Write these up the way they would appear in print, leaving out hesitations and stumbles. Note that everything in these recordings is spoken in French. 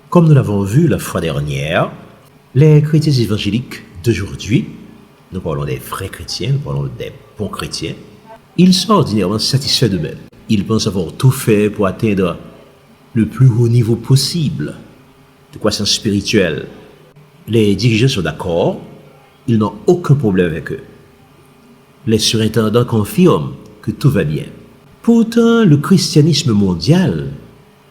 Comme nous l'avons vu la fois dernière, les chrétiens évangéliques d'aujourd'hui, nous parlons des vrais chrétiens, nous parlons des bons chrétiens, ils sont ordinairement satisfaits d'eux-mêmes. Ils pensent avoir tout fait pour atteindre le plus haut niveau possible de croissance spirituelle. Les dirigeants sont d'accord, ils n'ont aucun problème avec eux. Les surintendants confirment que tout va bien. Pourtant, le christianisme mondial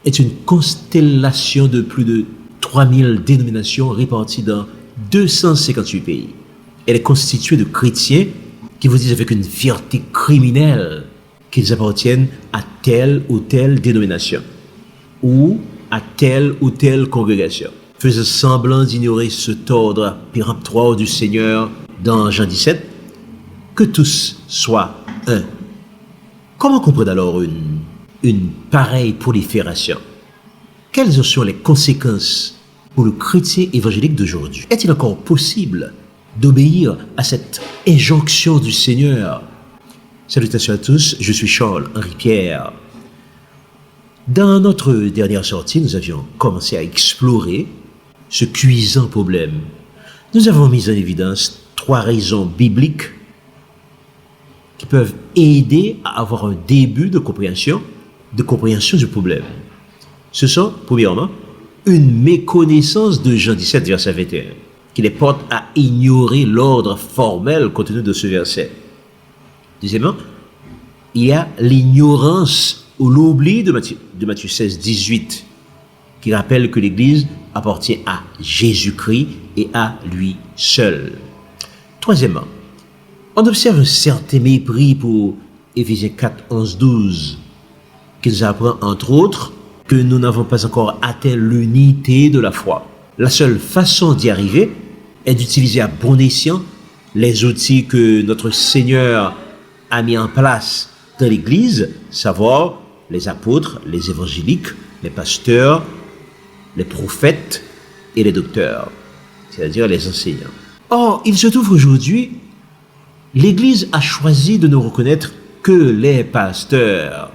est une constellation de plus de 3000 dénominations réparties dans 258 pays. Elle est constituée de chrétiens qui vous disent avec une fierté criminelle qu'ils appartiennent à telle ou telle dénomination ou à telle ou telle congrégation, faisant semblant d'ignorer cet ordre péremptoire du Seigneur dans Jean 17, que tous soient un. Comment comprendre alors une pareille prolifération? Quelles en sont les conséquences pour le chrétien évangélique d'aujourd'hui? Est-il encore possible d'obéir à cette injonction du Seigneur? Salutations à tous, je suis Charles-Henri Pierre. Dans notre dernière sortie, nous avions commencé à explorer ce cuisant problème. Nous avons mis en évidence 3 raisons bibliques qui peuvent aider à avoir un début de compréhension du problème. Ce sont, premièrement, une méconnaissance de Jean 17, verset 21, qui les porte à ignorer l'ordre formel contenu de ce verset. Deuxièmement, il y a l'ignorance ou l'oubli de Matthieu 16, 18, qui rappelle que l'Église appartient à Jésus-Christ et à lui seul. Troisièmement, on observe un certain mépris pour Éphésiens 4, 11, 12, qui nous apprend, entre autres, que nous n'avons pas encore atteint l'unité de la foi. La seule façon d'y arriver est d'utiliser à bon escient les outils que notre Seigneur a mis en place dans l'Église, savoir les apôtres, les évangéliques, les pasteurs, les prophètes et les docteurs, c'est-à-dire les enseignants. Or, il se trouve aujourd'hui, l'Église a choisi de ne reconnaître que les pasteurs,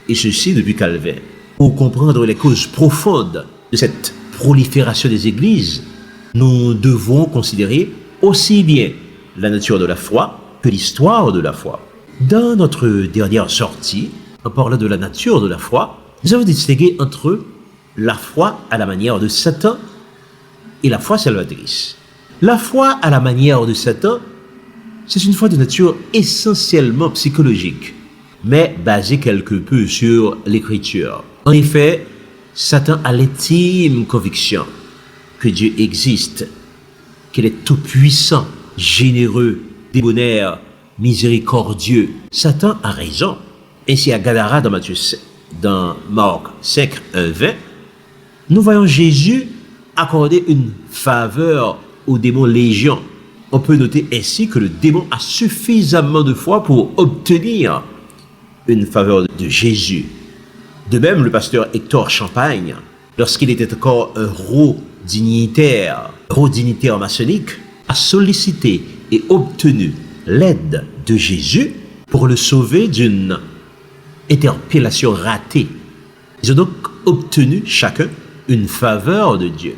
et ceci depuis Calvin. Pour comprendre les causes profondes de cette prolifération des églises, nous devons considérer aussi bien la nature de la foi que l'histoire de la foi. Dans notre dernière sortie, en parlant de la nature de la foi, nous avons distingué entre la foi à la manière de Satan et la foi salvatrice. La foi à la manière de Satan, c'est une foi de nature essentiellement psychologique, mais basée quelque peu sur l'écriture. En effet, Satan a l'intime conviction que Dieu existe, qu'il est tout-puissant, généreux, débonnaire, miséricordieux. Satan a raison. Ainsi à Gadara dans Marc 5, 1, 20, nous voyons Jésus accorder une faveur au démon Légion. On peut noter ainsi que le démon a suffisamment de foi pour obtenir une faveur de Jésus. De même, le pasteur Hector Champagne, lorsqu'il était encore un haut dignitaire maçonnique, a sollicité et obtenu l'aide de Jésus pour le sauver d'une interpellation ratée. Ils ont donc obtenu chacun une faveur de Dieu.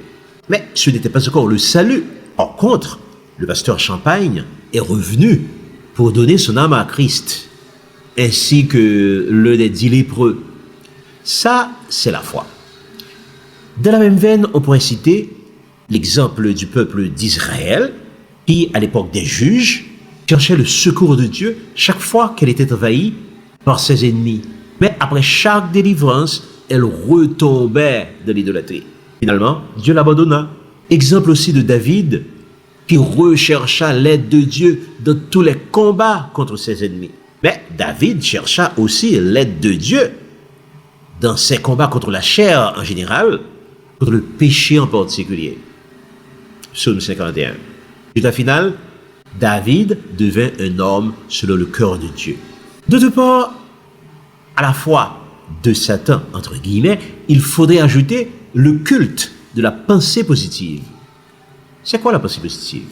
Mais ce n'était pas encore le salut. En contre, le pasteur Champagne est revenu pour donner son âme à Christ, ainsi que l'un des 10 lépreux. Ça, c'est la foi. Dans la même veine, on pourrait citer l'exemple du peuple d'Israël, qui, à l'époque des juges, cherchait le secours de Dieu chaque fois qu'elle était envahie par ses ennemis. Mais après chaque délivrance, elle retombait dans l'idolâtrie. Finalement, Dieu l'abandonna. Exemple aussi de David, qui rechercha l'aide de Dieu dans tous les combats contre ses ennemis. Mais David chercha aussi l'aide de Dieu dans ses combats contre la chair en général, contre le péché en particulier. Psaume 51. Résultat final, David devint un homme selon le cœur de Dieu. D'autre part, à la foi de Satan, entre guillemets, il faudrait ajouter le culte de la pensée positive. C'est quoi la pensée positive?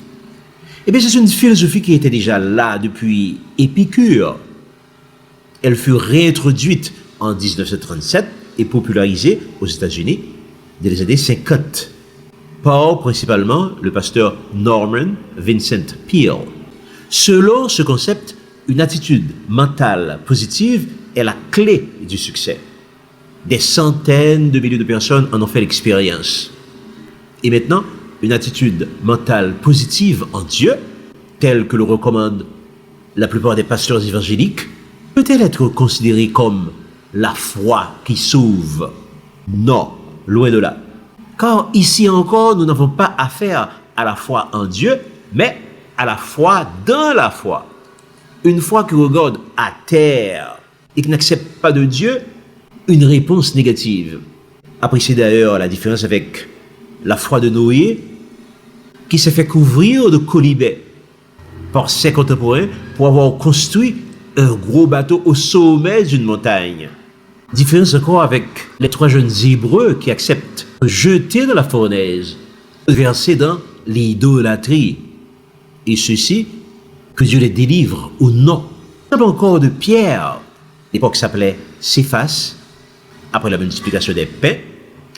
Eh bien, c'est une philosophie qui était déjà là depuis Épicure. Elle fut réintroduite en 1937 et popularisée aux États-Unis dès les années 50 par principalement le pasteur Norman Vincent Peale. Selon ce concept, une attitude mentale positive est la clé du succès. Des centaines de milliers de personnes en ont fait l'expérience. Et maintenant, une attitude mentale positive en Dieu, telle que le recommandent la plupart des pasteurs évangéliques, peut-elle être considérée comme la foi qui sauve? Non, loin de là. Car ici encore, nous n'avons pas affaire à la foi en Dieu, mais à la foi dans la foi. Une foi qui regarde à terre et qui n'accepte pas de Dieu, une réponse négative. Appréciez d'ailleurs la différence avec la foi de Noé, qui s'est fait couvrir de colibets par ses contemporains pour avoir construit un gros bateau au sommet d'une montagne. Différence encore avec les 3 jeunes Hébreux qui acceptent de jeter dans la fournaise, verser dans l'idolâtrie. Et ceci, que Dieu les délivre ou non. Il y a encore de Pierre, l'époque s'appelait Céphas, après la multiplication des pains,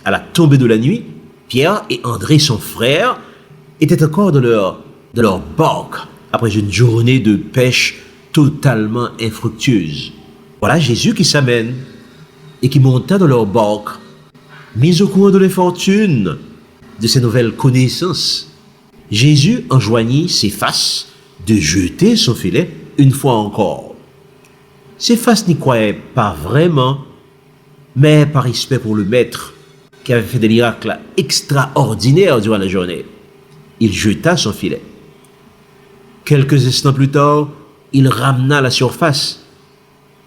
à la tombée de la nuit, Pierre et André, son frère, étaient encore dans leur barque, après une journée de pêche totalement infructueuse. Voilà Jésus qui s'amène et qui monta dans leur barque, mis au courant de l'infortune de ces nouvelles connaissances. Jésus enjoignit Céphas de jeter son filet une fois encore. Céphas n'y croyait pas vraiment, mais par respect pour le maître, qui avait fait des miracles extraordinaires durant la journée, il jeta son filet. Quelques instants plus tard, il ramena à la surface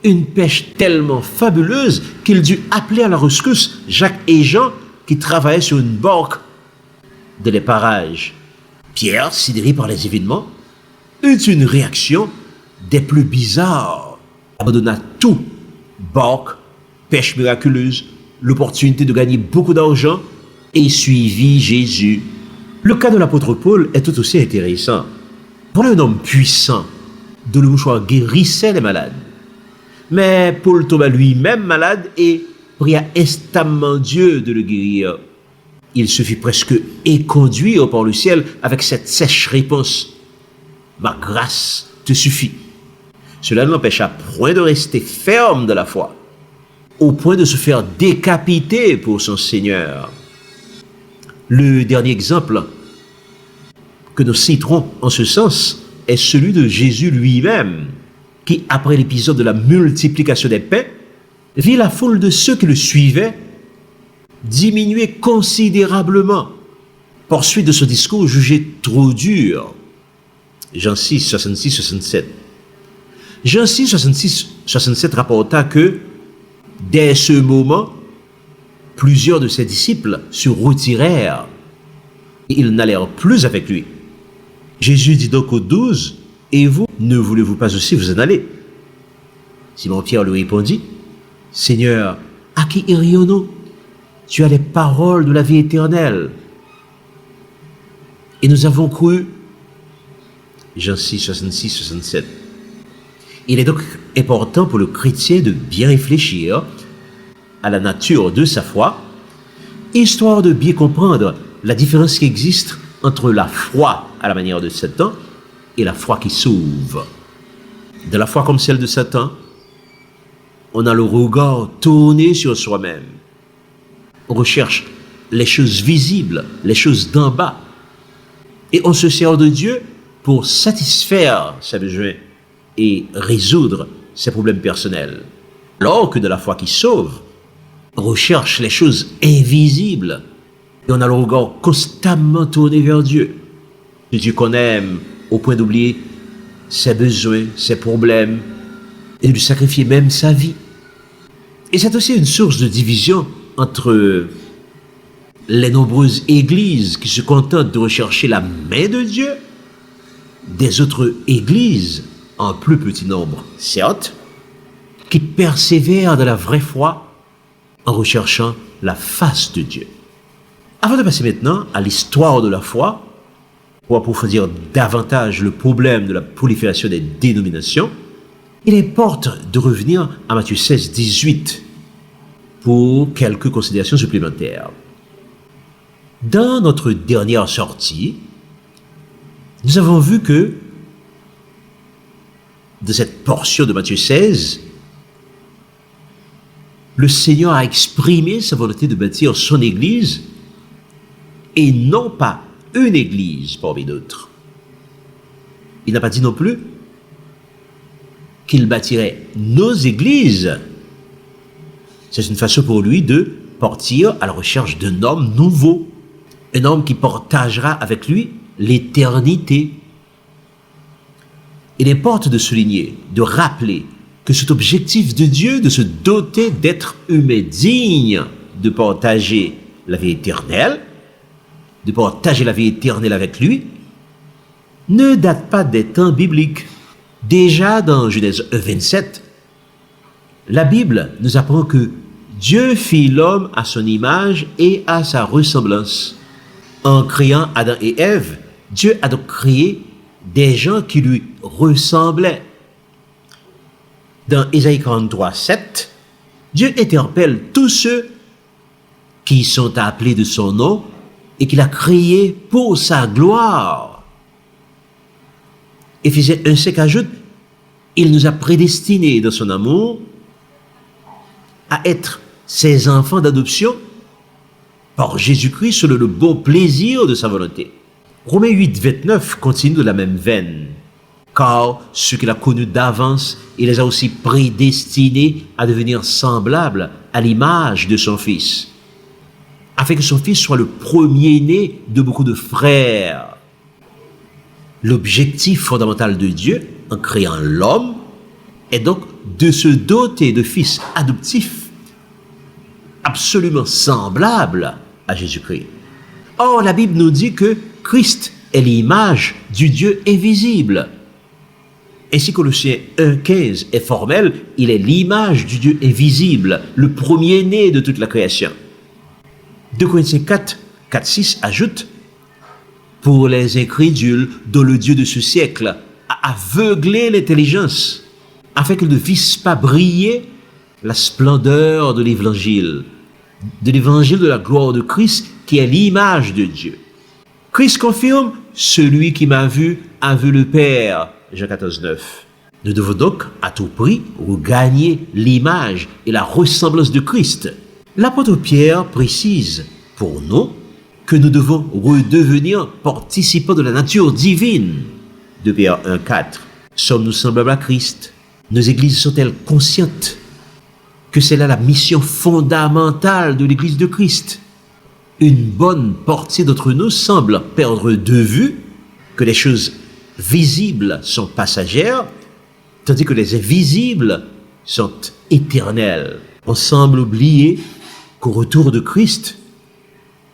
une pêche tellement fabuleuse qu'il dut appeler à la rescousse Jacques et Jean qui travaillaient sur une barque dans les parages. Pierre, sidéré par les événements, eut une réaction des plus bizarres. Il abandonna tout, barque, pêche miraculeuse, l'opportunité de gagner beaucoup d'argent et suivit Jésus. Le cas de l'apôtre Paul est tout aussi intéressant. Voilà un homme puissant, dont le mouchoir guérissait les malades. Mais Paul tomba lui-même malade et pria instamment Dieu de le guérir. Il se fit presque éconduire par le ciel avec cette sèche réponse: ma grâce te suffit. Cela ne l'empêcha point de rester ferme de la foi, au point de se faire décapiter pour son Seigneur. Le dernier exemple que nous citerons en ce sens est celui de Jésus lui-même, qui, après l'épisode de la multiplication des pains, vit la foule de ceux qui le suivaient diminuer considérablement par suite de ce discours jugé trop dur. Jean 6, 66, 67. Jean 6, 66, 67 rapporta que, dès ce moment, plusieurs de ses disciples se retirèrent et ils n'allèrent plus avec lui. Jésus dit donc aux 12, « Et vous, ne voulez-vous pas aussi vous en aller ?» Simon-Pierre lui répondit, « Seigneur, à qui irions-nous? Tu as les paroles de la vie éternelle. Et nous avons cru. » Jean 6, 66, 67. Il est donc important pour le chrétien de bien réfléchir à la nature de sa foi, histoire de bien comprendre la différence qui existe entre la foi à la manière de Satan et la foi qui sauve. De la foi comme celle de Satan, on a le regard tourné sur soi-même. On recherche les choses visibles, les choses d'en bas. Et on se sert de Dieu pour satisfaire ses besoins et résoudre ses problèmes personnels. Alors que de la foi qui sauve, on recherche les choses invisibles et on a le regard constamment tourné vers Dieu. Dieu qu'on aime au point d'oublier ses besoins, ses problèmes et de lui sacrifier même sa vie. Et c'est aussi une source de division entre les nombreuses églises qui se contentent de rechercher la main de Dieu, des autres églises, en plus petit nombre, certes, qui persévèrent dans la vraie foi en recherchant la face de Dieu. Avant de passer maintenant à l'histoire de la foi, pour approfondir davantage le problème de la prolifération des dénominations, il importe de revenir à Matthieu 16, 18 pour quelques considérations supplémentaires. Dans notre dernière sortie, nous avons vu que de cette portion de Matthieu 16, le Seigneur a exprimé sa volonté de bâtir son Église et non pas une Église parmi d'autres. Il n'a pas dit non plus qu'il bâtirait nos églises. C'est une façon pour lui de partir à la recherche d'un homme nouveau, un homme qui partagera avec lui l'éternité. Il importe de souligner, de rappeler que cet objectif de Dieu de se doter d'êtres humains dignes de partager la vie éternelle, de partager la vie éternelle avec lui, ne date pas des temps bibliques. Déjà dans Genèse 1, 27, la Bible nous apprend que Dieu fit l'homme à son image et à sa ressemblance. En créant Adam et Ève, Dieu a donc créé des gens qui lui ressemblaient. Dans Ésaïe 43, 7, Dieu interpelle tous ceux qui sont appelés de son nom et qu'il a créés pour sa gloire. Éphésiens 1,5 ajoute, il nous a prédestinés dans son amour à être ses enfants d'adoption par Jésus-Christ selon le bon plaisir de sa volonté. Romains 8, 29 continue de la même veine. Car ceux qu'il a connus d'avance, il les a aussi prédestinés à devenir semblables à l'image de son Fils, afin que son Fils soit le premier-né de beaucoup de frères. L'objectif fondamental de Dieu, en créant l'homme, est donc de se doter de fils adoptifs absolument semblables à Jésus-Christ. Or, la Bible nous dit que Christ est l'image du Dieu invisible. Ainsi Colossiens 1,15 est formel, il est l'image du Dieu invisible, le premier-né de toute la création. 2 Corinthiens 4, 6 ajoute, pour les incrédules dont le Dieu de ce siècle a aveuglé l'intelligence, afin qu'ils ne vissent pas briller la splendeur de l'évangile de la gloire de Christ, qui est l'image de Dieu. Christ confirme, celui qui m'a vu a vu le Père. Jean 14, 9. Nous devons donc à tout prix regagner l'image et la ressemblance de Christ. L'apôtre Pierre précise pour nous que nous devons redevenir participants de la nature divine. 2 Pierre 1, 4. Sommes-nous semblables à Christ? Nos églises sont-elles conscientes que c'est là la mission fondamentale de l'église de Christ? Une bonne partie d'entre nous semble perdre de vue que les choses visibles sont passagères, tandis que les invisibles sont éternelles. On semble oublier qu'au retour de Christ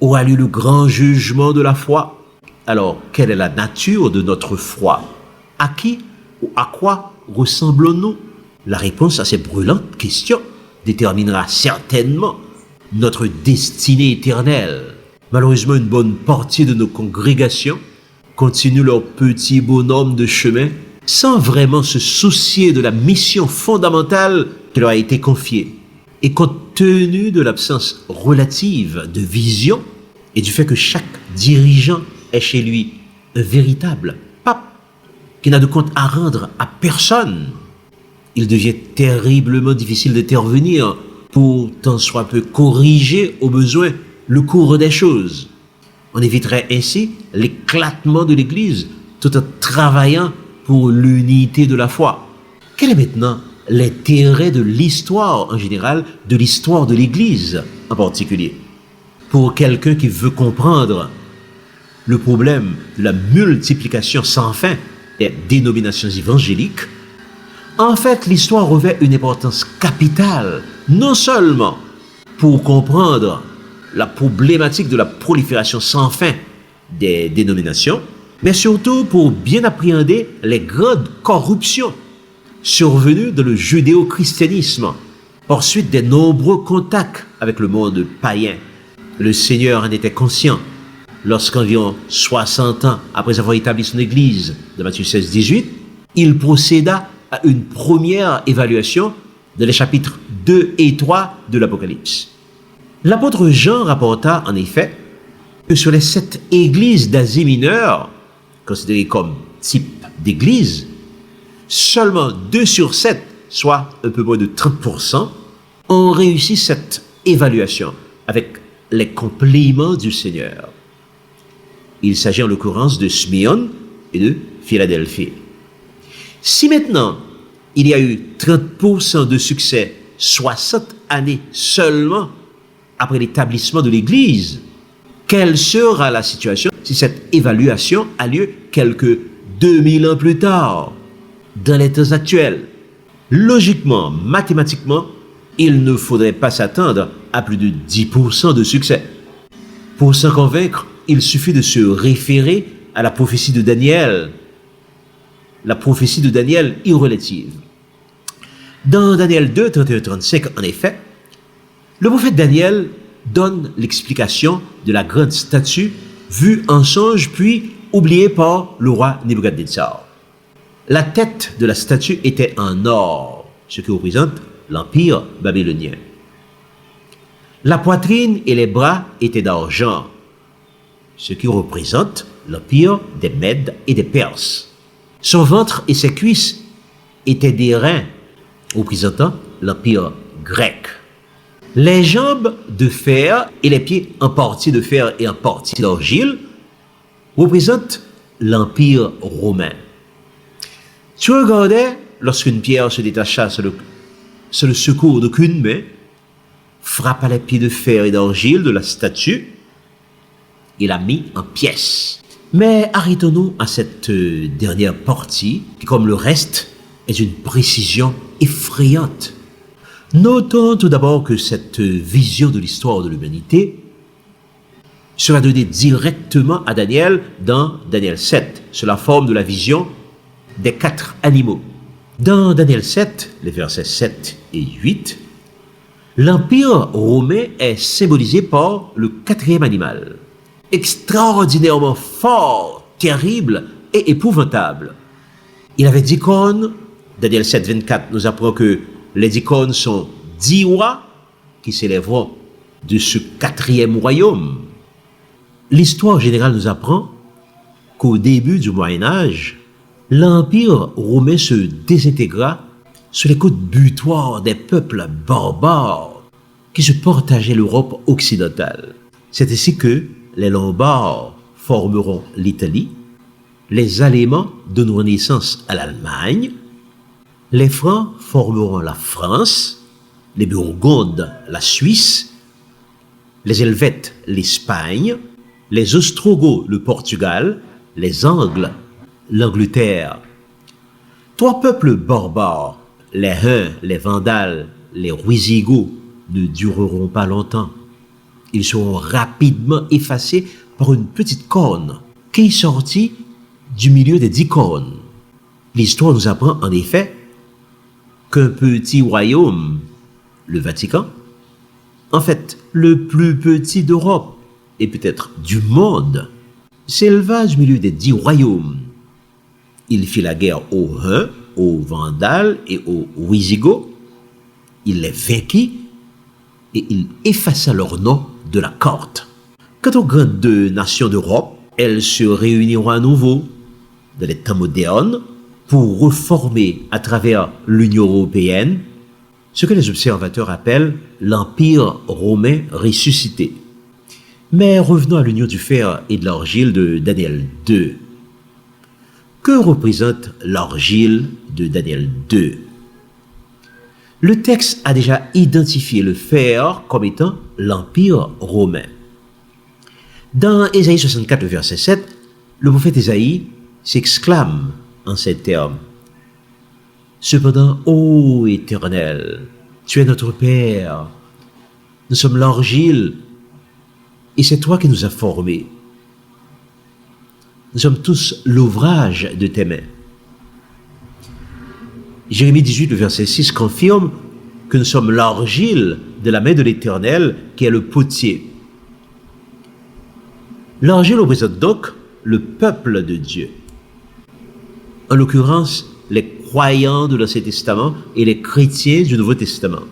aura lieu le grand jugement de la foi. Alors, quelle est la nature de notre foi? À qui ou à quoi ressemblons-nous? La réponse à ces brûlantes questions déterminera certainement notre destinée éternelle. Malheureusement, une bonne partie de nos congrégations continuent leur petit bonhomme de chemin sans vraiment se soucier de la mission fondamentale qui leur a été confiée. Et compte tenu de l'absence relative de vision et du fait que chaque dirigeant est chez lui un véritable pape qui n'a de compte à rendre à personne, il devient terriblement difficile d'intervenir pour tant soit peu corriger au besoin le cours des choses. On éviterait ainsi l'éclatement de l'Église tout en travaillant pour l'unité de la foi. Quel est maintenant l'intérêt de l'histoire en général, de l'histoire de l'Église en particulier? Pour quelqu'un qui veut comprendre le problème de la multiplication sans fin des dénominations évangéliques, en fait, l'histoire revêt une importance capitale, non seulement pour comprendre la problématique de la prolifération sans fin des dénominations, mais surtout pour bien appréhender les grandes corruptions survenu dans le judéo-christianisme, par suite des nombreux contacts avec le monde païen. Le Seigneur en était conscient lorsqu'environ 60 ans après avoir établi son Église, de Matthieu 16, 18, il procéda à une première évaluation dans les chapitres 2 et 3 de l'Apocalypse. L'apôtre Jean rapporta en effet que sur les 7 églises d'Asie mineure, considérées comme type d'église, seulement 2 sur 7, soit un peu moins de 30%, ont réussi cette évaluation avec les compliments du Seigneur. Il s'agit en l'occurrence de Smyrne et de Philadelphie. Si maintenant il y a eu 30% de succès 60 années seulement après l'établissement de l'Église, quelle sera la situation si cette évaluation a lieu quelques 2000 ans plus tard, dans les temps actuels? Logiquement, mathématiquement, il ne faudrait pas s'attendre à plus de 10% de succès. Pour s'en convaincre, il suffit de se référer à la prophétie de Daniel. La prophétie de Daniel est relative. Dans Daniel 2, 31-35, en effet, le prophète Daniel donne l'explication de la grande statue vue en songe puis oubliée par le roi Nebuchadnezzar. La tête de la statue était en or, ce qui représente l'empire babylonien. La poitrine et les bras étaient d'argent, ce qui représente l'empire des Mèdes et des Perses. Son ventre et ses cuisses étaient d'airain, représentant l'empire grec. Les jambes de fer et les pieds en partie de fer et en partie d'argile représentent l'empire romain. Tu regardais lorsqu'une pierre se détacha sur le secours d'aucune main, frappa les pieds de fer et d'argile de la statue et la mit en pièces. Mais arrêtons-nous à cette dernière partie qui, comme le reste, est une précision effrayante. Notons tout d'abord que cette vision de l'histoire de l'humanité sera donnée directement à Daniel dans Daniel 7, sous la forme de la vision des 4 animaux. Dans Daniel 7, les versets 7 et 8, l'Empire romain est symbolisé par le 4e animal, extraordinairement fort, terrible et épouvantable. Il avait 10 cornes. Daniel 7, 24 nous apprend que les 10 cornes sont 10 rois qui s'élèveront de ce 4e royaume. L'histoire générale nous apprend qu'au début du Moyen-Âge, l'Empire romain se désintégra sur les côtes butoirs des peuples barbares qui se partageaient l'Europe occidentale. C'est ainsi que les Lombards formeront l'Italie, les Allemands donneront naissance à l'Allemagne, les Francs formeront la France, les Burgondes la Suisse, les Helvètes l'Espagne, les Ostrogoths le Portugal, les Angles l'Angleterre. 3 peuples barbares, les Huns, les Vandales, les Wisigoths, ne dureront pas longtemps. Ils seront rapidement effacés par une petite corne qui sortit du milieu des 10 cornes. L'histoire nous apprend en effet qu'un petit royaume, le Vatican, en fait le plus petit d'Europe et peut-être du monde, s'éleva du milieu des 10 royaumes. Il fit la guerre aux Huns, aux Vandales et aux Wisigoths. Il les vainquit et il effaça leur nom de la carte. Quant aux grandes 2 nations d'Europe, elles se réuniront à nouveau dans les temps modernes pour reformer à travers l'Union européenne ce que les observateurs appellent l'Empire romain ressuscité. Mais revenons à l'union du fer et de l'argile de Daniel 2. Que représente l'argile de Daniel 2? Le texte a déjà identifié le fer comme étant l'Empire romain. Dans Ésaïe 64, verset 7, le prophète Ésaïe s'exclame en ces termes. Cependant, ô Éternel, tu es notre Père, nous sommes l'argile, et c'est toi qui nous as formés. Nous sommes tous l'ouvrage de tes mains. Jérémie 18, le verset 6 confirme que nous sommes l'argile de la main de l'Éternel qui est le potier. L'argile représente donc le peuple de Dieu. En l'occurrence, les croyants de l'Ancien Testament et les chrétiens du Nouveau Testament.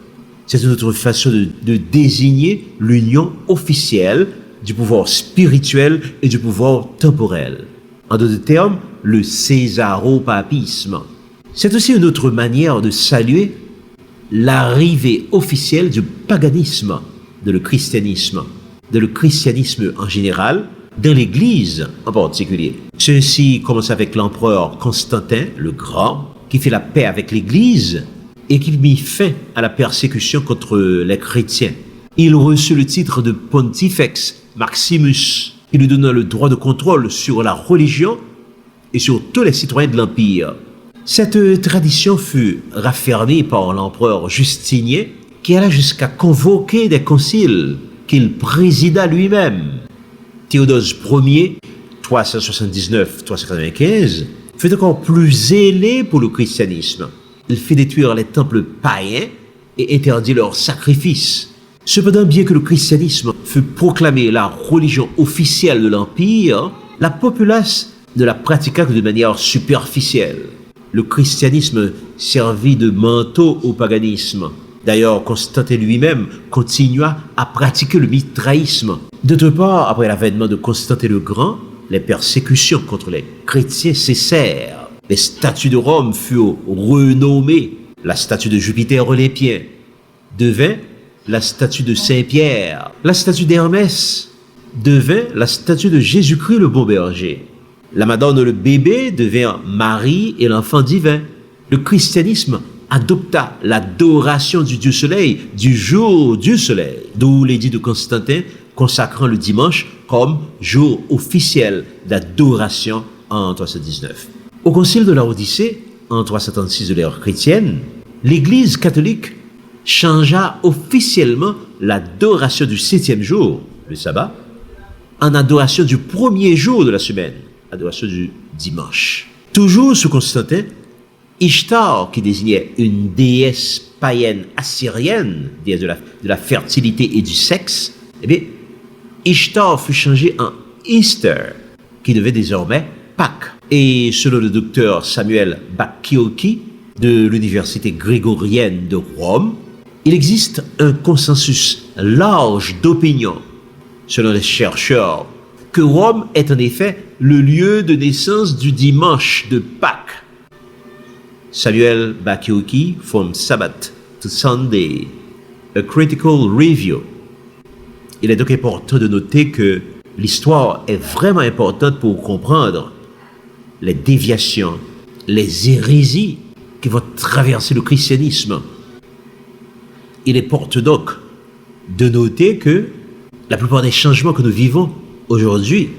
C'est une autre façon de désigner l'union officielle du pouvoir spirituel et du pouvoir temporel. En d'autres termes, le césaropapisme. C'est aussi une autre manière de saluer l'arrivée officielle du paganisme, de le christianisme en général, dans l'Église en particulier. Ceci commence avec l'empereur Constantin le Grand, qui fait la paix avec l'Église et qui mit fin à la persécution contre les chrétiens. Il reçut le titre de Pontifex Maximus, qui lui donna le droit de contrôle sur la religion et sur tous les citoyens de l'Empire. Cette tradition fut raffermie par l'empereur Justinien, qui alla jusqu'à convoquer des conciles qu'il présida lui-même. Théodose Ier, 379-395, fut encore plus zélé pour le christianisme. Il fit détruire les temples païens et interdit leurs sacrifices. Cependant, bien que le christianisme fût proclamé la religion officielle de l'Empire, la populace ne la pratiqua que de manière superficielle. Le christianisme servit de manteau au paganisme. D'ailleurs, Constantin lui-même continua à pratiquer le mitraïsme. D'autre part, après l'avènement de Constantin le Grand, les persécutions contre les chrétiens cessèrent. Les statues de Rome furent renommées. La statue de Jupiter olympien devint la statue de Saint-Pierre. La statue d'Hermès devint la statue de Jésus-Christ le bon berger. La Madone le bébé devint Marie et l'enfant divin. Le christianisme adopta l'adoration du Dieu Soleil, du jour du Soleil, d'où l'édit de Constantin consacrant le dimanche comme jour officiel d'adoration en 319. Au concile de la Odyssée, en 336 de l'ère chrétienne, l'Église catholique changea officiellement l'adoration du 7e jour, le sabbat, en adoration du premier jour de la semaine, adoration du dimanche. Toujours sous Constantin, Ishtar, qui désignait une déesse païenne assyrienne, déesse de la fertilité et du sexe, eh bien, Ishtar fut changée en Easter, qui devait désormais Pâques. Et selon le docteur Samuel Bacchiocchi de l'Université grégorienne de Rome, il existe un consensus large d'opinion, selon les chercheurs, que Rome est en effet le lieu de naissance du dimanche de Pâques. Samuel Bacchiocchi, From Sabbath to Sunday, A Critical Review. Il est donc important de noter que l'histoire est vraiment importante pour comprendre les déviations, les hérésies qui vont traverser le christianisme. Il importe donc de noter que la plupart des changements que nous vivons aujourd'hui,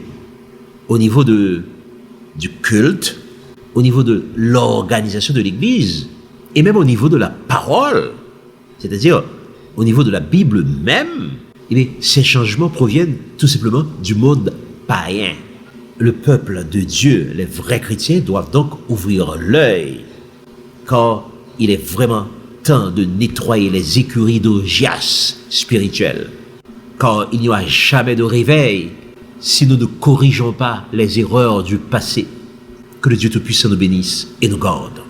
au niveau du culte, au niveau de l'organisation de l'Église, et même au niveau de la parole, c'est-à-dire au niveau de la Bible même, eh bien, ces changements proviennent tout simplement du monde païen. Le peuple de Dieu, les vrais chrétiens, doivent donc ouvrir l'œil, car il est vraiment temps de nettoyer les écuries d'orgias spirituelles, car il n'y aura jamais de réveil si nous ne corrigeons pas les erreurs du passé. Que le Dieu Tout-Puissant nous bénisse et nous garde.